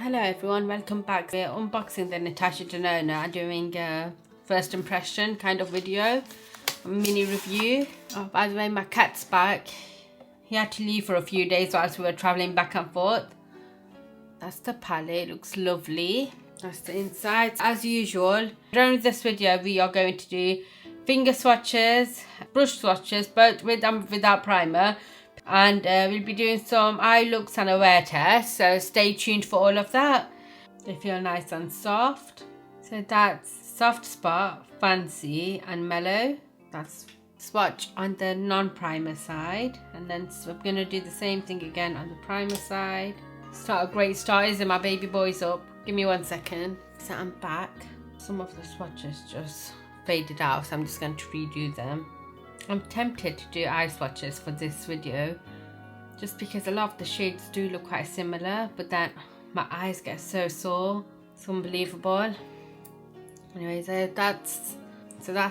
Hello everyone, welcome back. We're unboxing the Natasha Denona, doing a first impression kind of video, a mini review. Oh, by the way, my cat's back. He had to leave for a few days whilst we were travelling back and forth. That's the palette, looks lovely. That's the inside. As usual, during this video we are going to do finger swatches, brush swatches, both with and without primer. And we'll be doing some eye looks and a wear test, so stay tuned for all of that. They feel nice and soft. So that's soft spot, fancy and mellow. That's swatch on the non-primer side, and then we're going to do the same thing again on the primer side. It's not a great start, is it? My baby boy's up. Give me 1 second. So I'm back. Some of the swatches just faded out, so I'm just going to redo them. I'm tempted to do eye swatches for this video just because a lot of the shades do look quite similar, but then my eyes get so sore. It's unbelievable. Anyway, so that's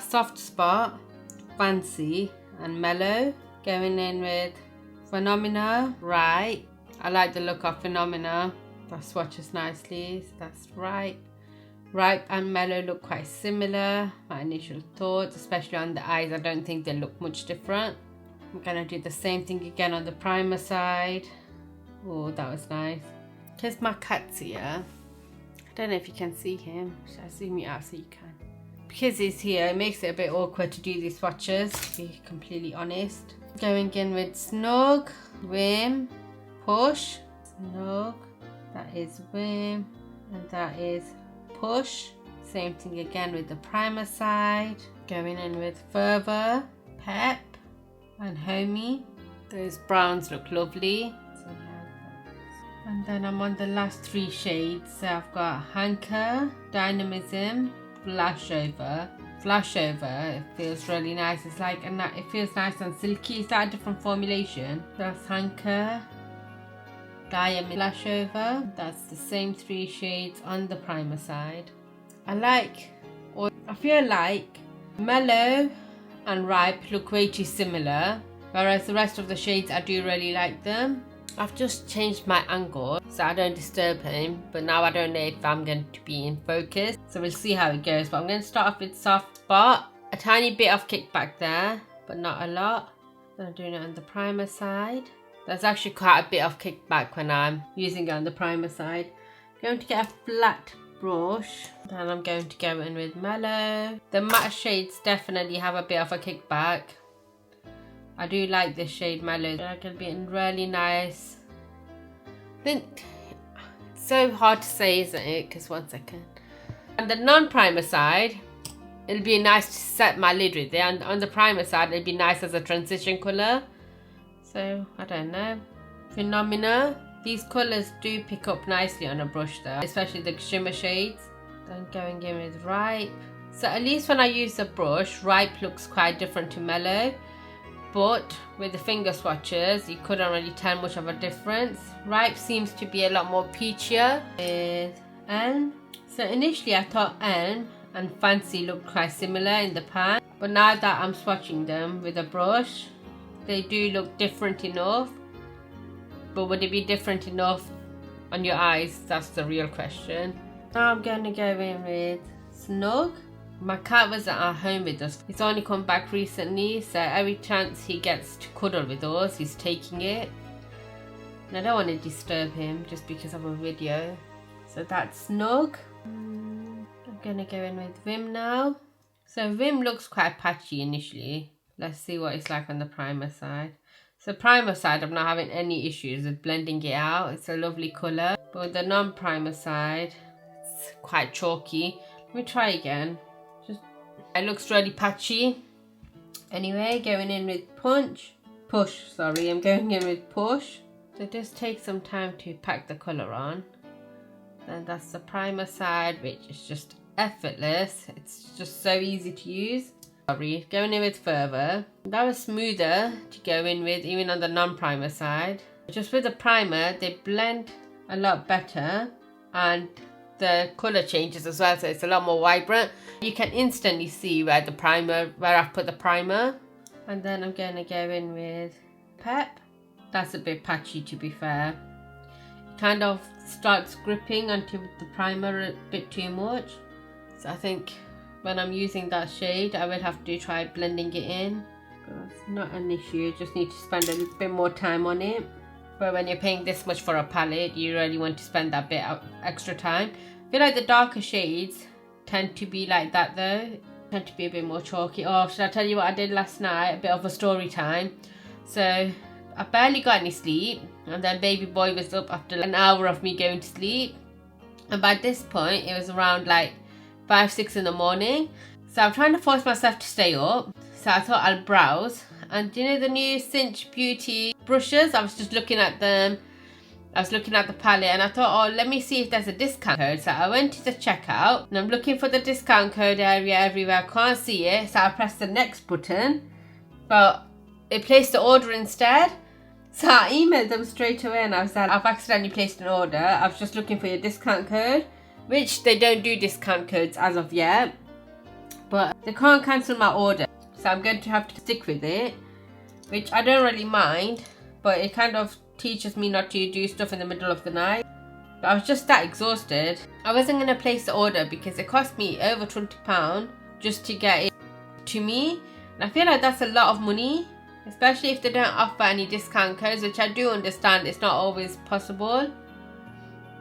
soft spot, fancy and mellow. Going in with Phenomena, right. I like the look of Phenomena. That swatches nicely. So that's right. Ripe and mellow look quite similar. My initial thoughts, especially on the eyes, I don't think they look much different. I'm gonna do the same thing again on the primer side. Oh, that was nice. Here's my cat's here. I don't know if you can see him. Should I zoom you out so you can? Because he's here, it makes it a bit awkward to do these swatches, to be completely honest. Going in with Snug, Vim, Push, Snug. That is Vim, and that is Push. Same thing again with the primer side. Going in with Fervor, Pep and Homey. Those browns look lovely. And then I'm on the last 3 shades. So I've got Hanker, Dynamism, Flashover. Flashover, it feels really nice. It's like, it feels nice and silky. Is that a different formulation? That's Hanker, Diamond, Flashover. That's the same 3 shades on the primer side. I feel like Mellow and Ripe look way too similar, whereas the rest of the shades I do really like them. I've just changed my angle so I don't disturb him, but now I don't know if I'm going to be in focus, so we'll see how it goes. But I'm going to start off with soft spot, a tiny bit of kickback there, but not a lot. Then I'm doing it on the primer side. There's actually quite a bit of kickback when I'm using it on the primer side. Going to get a flat brush, then I'm going to go in with Mellow. The matte shades definitely have a bit of a kickback. I do like this shade Mellow. It can be really nice. I think it's so hard to say, isn't it? Because 1 second. On the non-primer side, it'll be nice to set my lid with it. And on the primer side, it'll be nice as a transition colour. So, I don't know. Phenomena. These colours do pick up nicely on a brush though, especially the shimmer shades. Then going in with Ripe. So at least when I use the brush, Ripe looks quite different to Mellow. But with the finger swatches, you couldn't really tell much of a difference. Ripe seems to be a lot more peachier with Elm. So initially I thought Elm and Fancy looked quite similar in the pan. But now that I'm swatching them with a brush, they do look different enough. But would it be different enough on your eyes? That's the real question. Now I'm going to go in with Snug. My cat wasn't at home with us. He's only come back recently, so every chance he gets to cuddle with us, he's taking it. And I don't want to disturb him just because of a video. So that's Snug. I'm going to go in with Vim now. So Vim looks quite patchy initially. Let's see what it's like on the primer side. So primer side, I'm not having any issues with blending it out. It's a lovely colour. But with the non-primer side, it's quite chalky. Let me try again. It looks really patchy. Anyway, going in with Push, sorry. I'm going in with Push. So it does take some time to pack the colour on. Then that's the primer side, which is just effortless. It's just so easy to use. Sorry, going in with Fervor. That was smoother to go in with, even on the non-primer side. Just with the primer, they blend a lot better and the colour changes as well, so it's a lot more vibrant. You can instantly see where I've put the primer. And then I'm going to go in with Pep. That's a bit patchy, to be fair. kind of starts gripping onto the primer a bit too much. So I think when I'm using that shade, I will have to try blending it in. But it's not an issue, you just need to spend a little bit more time on it. But when you're paying this much for a palette, you really want to spend that bit of extra time. I feel like the darker shades tend to be like that though. Tend to be a bit more chalky. Oh, should I tell you what I did last night? A bit of a story time. So I barely got any sleep, and then baby boy was up after an hour of me going to sleep. And by this point, it was around like 5, 6 in the morning. So I'm trying to force myself to stay up. So I thought I'll browse. And you know the new Cinch Beauty brushes? I was just looking at them. I was looking at the palette and I thought, oh, let me see if there's a discount code. So I went to the checkout and I'm looking for the discount code area everywhere. I can't see it. So I pressed the next button. But it placed the order instead. So I emailed them straight away and I was like, I've accidentally placed an order. I was just looking for your discount code. Which they don't do discount codes as of yet. But they can't cancel my order. So I'm going to have to stick with it. Which I don't really mind. But it kind of teaches me not to do stuff in the middle of the night. But I was just that exhausted. I wasn't going to place the order because it cost me over £20 just to get it to me. And I feel like that's a lot of money. Especially if they don't offer any discount codes, which I do understand it's not always possible.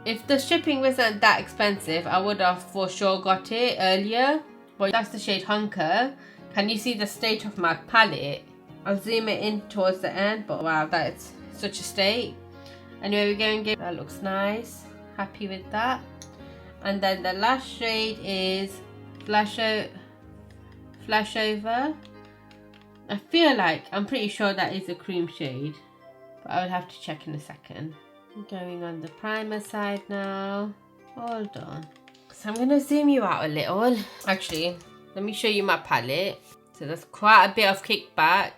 If the shipping wasn't that expensive, I would have for sure got it earlier. But that's the shade Hunker. Can you see the state of my palette? I'll zoom it in towards the end, but wow, that's such a state. Anyway, we're going to give that looks nice. Happy with that. And then the last shade is Flashover. I feel like, I'm pretty sure that is a cream shade, but I will have to check in a second. I'm going on the primer side now. Hold on. So I'm going to zoom you out a little. Actually, let me show you my palette. So there's quite a bit of kickback.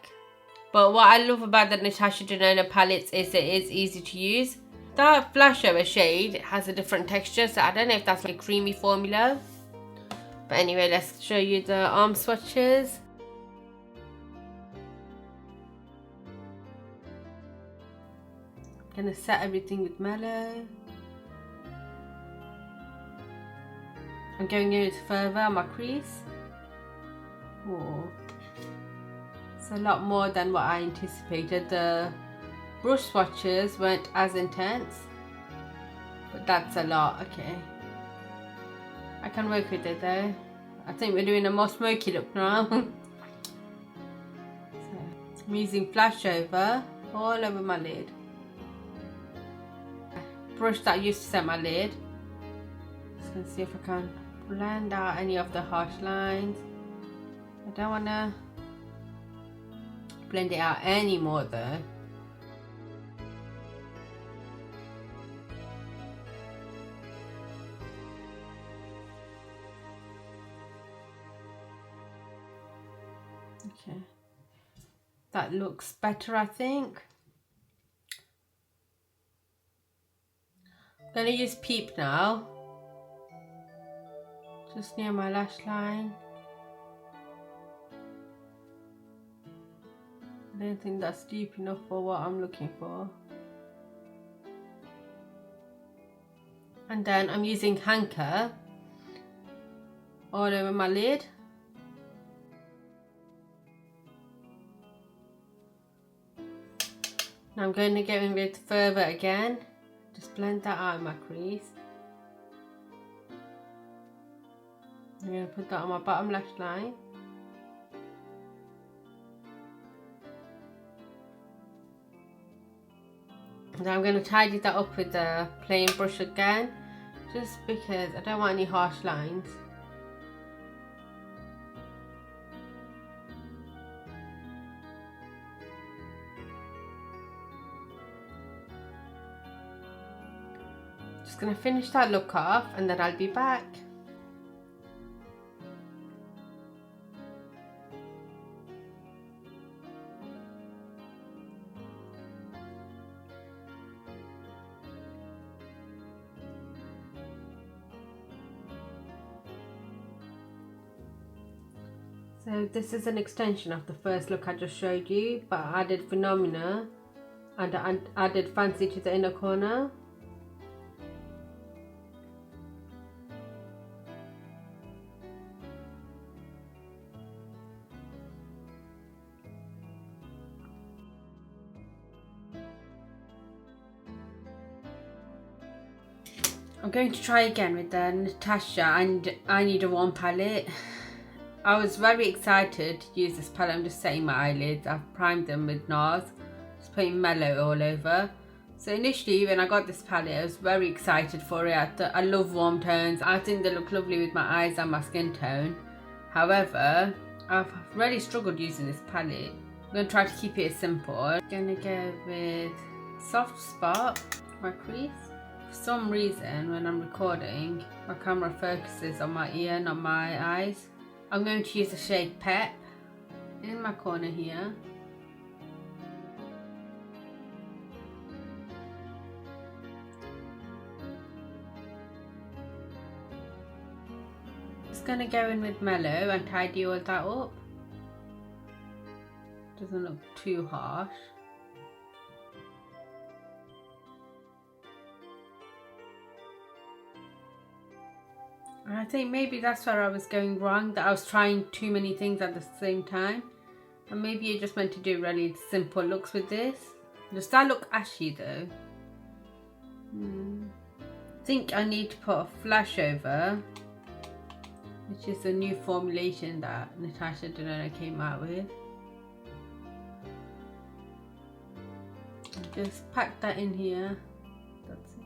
But what I love about the Natasha Denona palettes is it is easy to use. That Flashover shade has a different texture, so I don't know if that's like a creamy formula. But anyway, let's show you the arm swatches. Gonna set everything with Mellow. I'm going a little further on my crease. Oh, it's a lot more than what I anticipated. The brush swatches weren't as intense, but that's a lot. Okay, I can work with it though. I think we're doing a more smoky look now. So, I'm using Flashover all over my lid. Brush that I used to set my lid. Just gonna see if I can blend out any of the harsh lines. I don't wanna blend it out anymore though. Okay, that looks better, I think. I'm going to use Peep now, just near my lash line. I don't think that's deep enough for what I'm looking for. And then I'm using Hunker all over my lid. Now I'm going to go in with further again. Just blend that out in my crease. I'm going to put that on my bottom lash line. And I'm going to tidy that up with the plain brush again, just because I don't want any harsh lines. Just going to finish that look off and then I'll be back. So this is an extension of the first look I just showed you, but I added Phenomena and I added Fancy to the inner corner. I'm going to try again with the Natasha and I Need a Warm palette. I was very excited to use this palette. I'm just setting my eyelids. I've primed them with NARS. Just putting Mellow all over. So initially when I got this palette, I was very excited for it. I love warm tones. I think they look lovely with my eyes and my skin tone. However, I've really struggled using this palette. I'm going to try to keep it simple. I'm going to go with Soft Spot, my crease. For some reason when I'm recording, my camera focuses on my ear, not my eyes. I'm going to use the shade Pep in my corner here. Just going to go in with Mellow and tidy all that up. Doesn't look too harsh. And I think maybe that's where I was going wrong, that I was trying too many things at the same time. And maybe you just meant to do really simple looks with this. Does that look ashy though? I think I need to put a flash over, which is a new formulation that Natasha Denona came out with. Just pack that in here. That's it.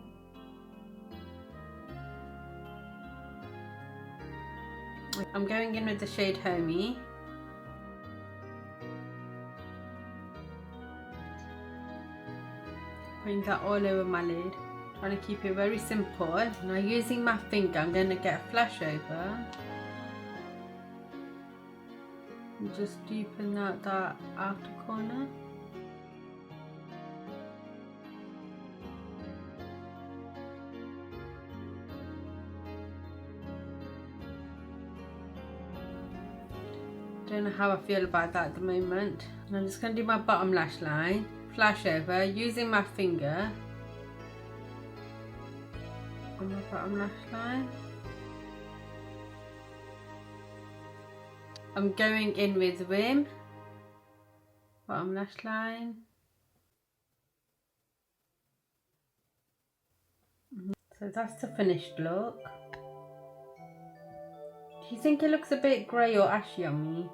I'm going in with the shade Homey. Putting that all over my lid. Trying to keep it very simple. Now using my finger, I'm going to get a flash over. And just deepen out that outer corner. Don't know how I feel about that at the moment. And I'm just going to do my bottom lash line, flash over, using my finger on my bottom lash line. I'm going in with Wim, bottom lash line. So that's the finished look. Do you think it looks a bit grey or ashy on me?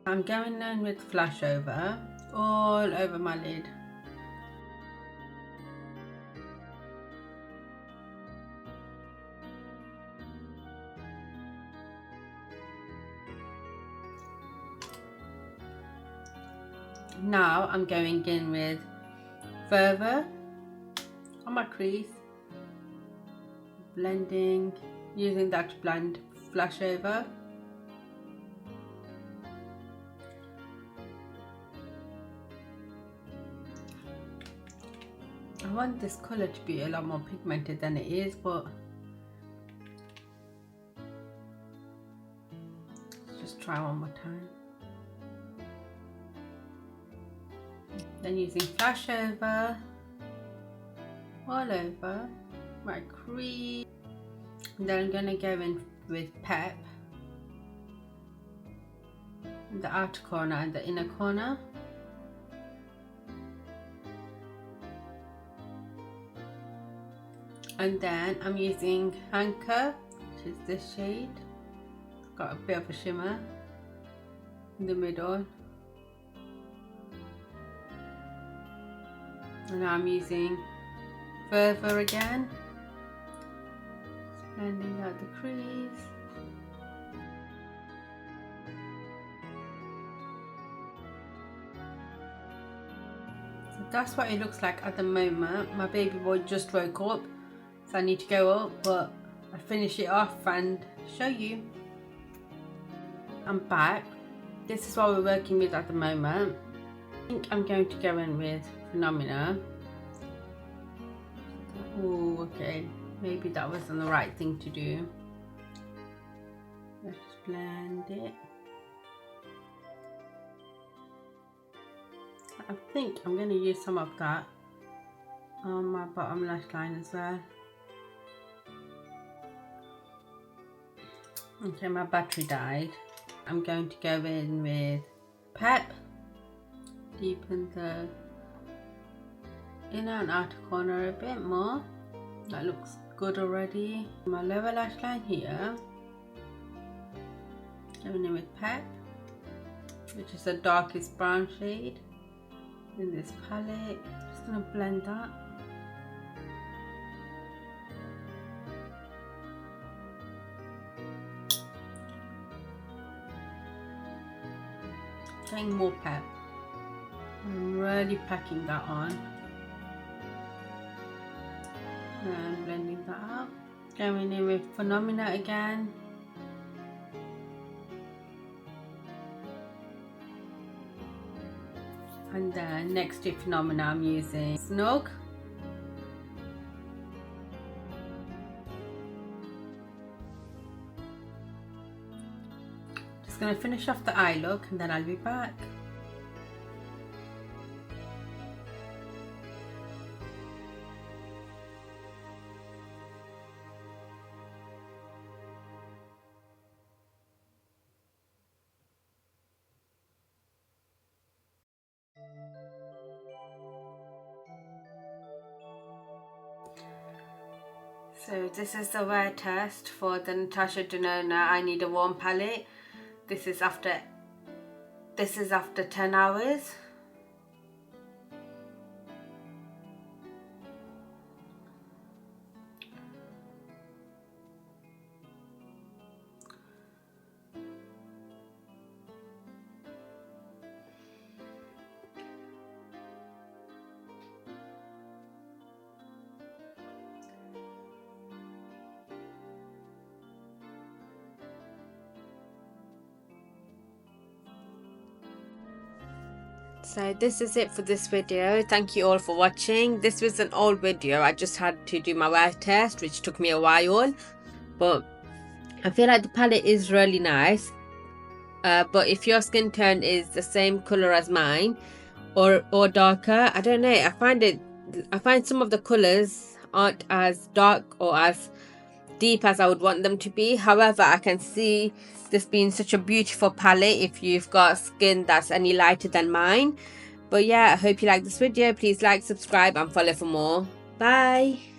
I'm going in with flash over, all over my lid. Now I'm going in with Further on my crease, blending, using that to blend flash over. I want this colour to be a lot more pigmented than it is, but let's just try one more time. Then using flash over, all over my crease. And then I'm going to go in with Pep in the outer corner and the inner corner. And then I'm using Anchor, which is this shade. It's got a bit of a shimmer in the middle. And now I'm using Further again. Just blending out the crease. So that's what it looks like at the moment. My baby boy just woke up. So I need to go up, but I'll finish it off and show you. I'm back. This is what we're working with at the moment. think I'm going to go in with Phenomena. Oh, okay. Maybe that wasn't the right thing to do. Let's blend it. I think I'm going to use some of that on my bottom lash line as well. Okay, my battery died. I'm going to go in with Pep. Deepen the inner and outer corner a bit more. That looks good already. My lower lash line here. Going in with Pep, which is the darkest brown shade in this palette. Just going to blend that. Getting more Pep. I'm really packing that on. And blending that out. Going in with Phenomena again. And then next to Phenomena I'm using Snug. Just going to finish off the eye look and then I'll be back. So this is the wear test for the Natasha Denona I Need a Warm palette. This is after 10 hours. So this is it for this video. Thank you all for watching. This was an old video. I just had to do my wear test, which took me a while, but I feel like the palette is really nice. But if your skin tone is the same color as mine or darker, I don't know, I find some of the colors aren't as dark or as deep as I would want them to be. However, I can see this being such a beautiful palette if you've got skin that's any lighter than mine. But yeah, I hope you like this video. Please like, subscribe and follow for more. Bye.